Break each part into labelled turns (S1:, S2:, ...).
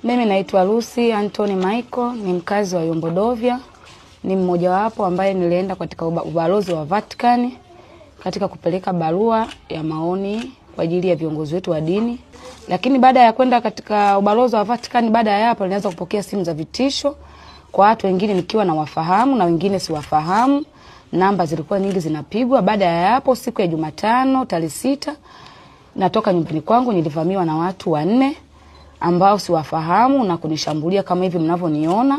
S1: Mimi naitwa Lucy Anthony Michael, ni mkazi wa Yombo Dovya. Ni mmoja wapo ambaye nilienda katika ubalozi wa Vatican katika kupeleka barua ya maoni kwa ajili ya viongozi wetu wa dini. Lakini baada ya kwenda katika ubalozi wa Vatican, baada ya hapo nilianza kupokea simu za vitisho kwa watu wengine nikiwa na wafahamu na wengine siwafahamu. Namba zilikuwa nyingi zinapigwa. Baada ya hapo siku ya Jumatano tarehe 6 natoka nyumbani kwangu, nilivamiwa na watu 4 ambao siwafahamu na kunishambulia kama hivi mnavyoniona.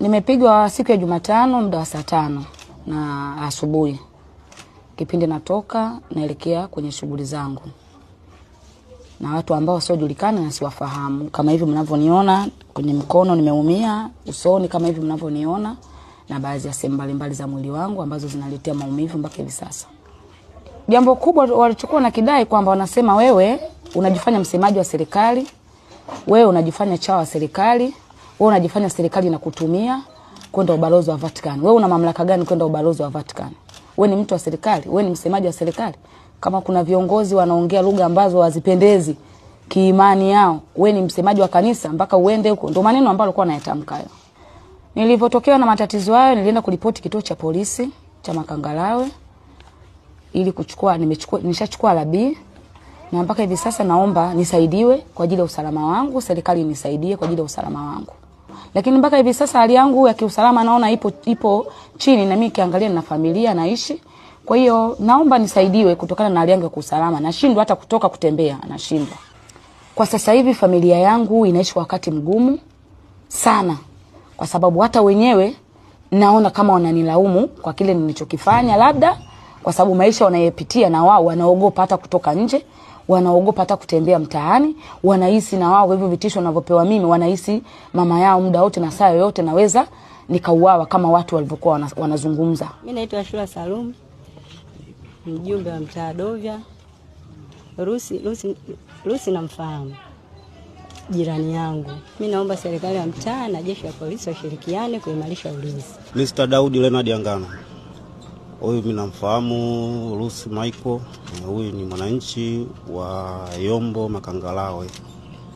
S1: Nimepigwa siku ya Jumatano muda wa saa 5 na asubuhi. Kipindi natoka naelekea kwenye shughuli zangu. Na watu ambao wasiojulikana na siwafahamu kama hivi mnavyoniona, kwenye mkono nimeumia, usoni kama hivi mnavyoniona, na baadhi ya sehemu mbalimbali za mwili wangu ambazo zinaletea maumivu mpaka hivi sasa. Jambo kubwa walichukua na kidai kwamba wanasema wewe unajifanya msemaji wa serikali, wewe unajifanya chawa wa serikali, wewe unajifanya serikali na kutumia kwenda ubalozi wa Vatican. Wewe una mamlaka gani kwenda ubalozi wa Vatican? Wewe ni mtu wa serikali, wewe ni msemaji wa serikali. Kama kuna viongozi wanaongea lugha ambazo hazipendezi kiimani yao, wewe ni msemaji wa kanisa mpaka uende huko. Ndio maneno ambayo alikuwa anayatamka hayo. Nilivyotokewa na matatizo hayo, nilienda kuripoti kituo cha polisi cha Makangalawe ili nishachukua labi, na mpaka hivi sasa naomba nisaidiwe kwa ajili ya usalama wangu, serikali inisaidie kwa ajili ya usalama wangu. Lakini mpaka hivi sasa hali yangu ya kiusalama naona ipo chini, na mimi kiangalia na familia naishi. Kwa hiyo naomba nisaidiwe kutokana na hali yangu ya kiusalama. Nashindwa hata kutoka kutembea, nashindwa. Kwa sasa hivi familia yangu inaishi wakati mgumu sana, kwa sababu hata wenyewe naona kama wananilaumu kwa kile nilichokifanya, labda kwa sababu maisha wanayepitia na wao wanaogopa hata kutoka nje, wanaogopa hata kutembea mtaani, wanahisi na wao hivyo vitisho wanavyopewa mimi, wanahisi mama yao muda wote na saa yoyote naweza nikauawa kama watu walivyokuwa wanazungumza.
S2: Mimi naitwa Ashura Salum, mjumbe wa mtaa Dovya. Lucy namfahamu, jirani yangu. Mimi naomba serikali ya mtaa na jeshi la polisi washirikiane kuimarisha ulinzi.
S3: Mr. Daudi Leonard Angano. Huyu mimi namfahamu Lucy Michael. Huyu ni mwananchi wa Yombo Makangalawe.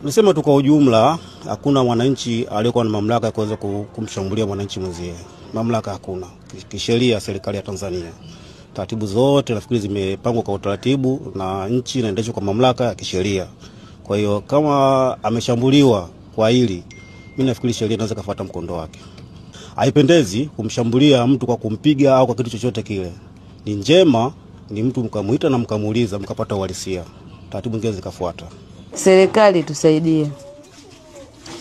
S3: Nisema tu kwa ujumla, hakuna mwananchi aliyekuwa na mamlaka ya kuweza kumshambulia mwananchi mwenzie. Mamlaka hakuna. Kisheria serikali ya Tanzania, taratibu zote nafikiri zimepangwa kwa utaratibu na nchi inaendeshwa kwa mamlaka ya kisheria. Kwa hiyo kama ameshambuliwa kwa hili, mimi nafikiri sheria inaweza kufuata mkondo wake. Haipendezi kumshambulia mtu kwa kumpiga au kwa kitu chochote kile. Ni njema ni mtu mkamuita na mkamuuliza mkapata uhalisia, taratibu nyingine zikafuata.
S4: Serikali tusaidie.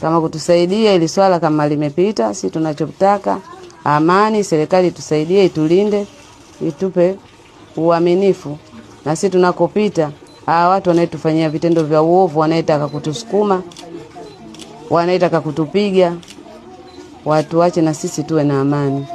S4: Kama kutusaidia ili swala kama limepita, sisi tunachotaka amani. Serikali tusaidie, itulinde, itupe uaminifu, na sisi tunakopita hawa watu wanaetufanyia vitendo vya uovu, wanaetaka kutusukuma, wanaetaka kutupiga, watu wache na sisi tuwe na amani.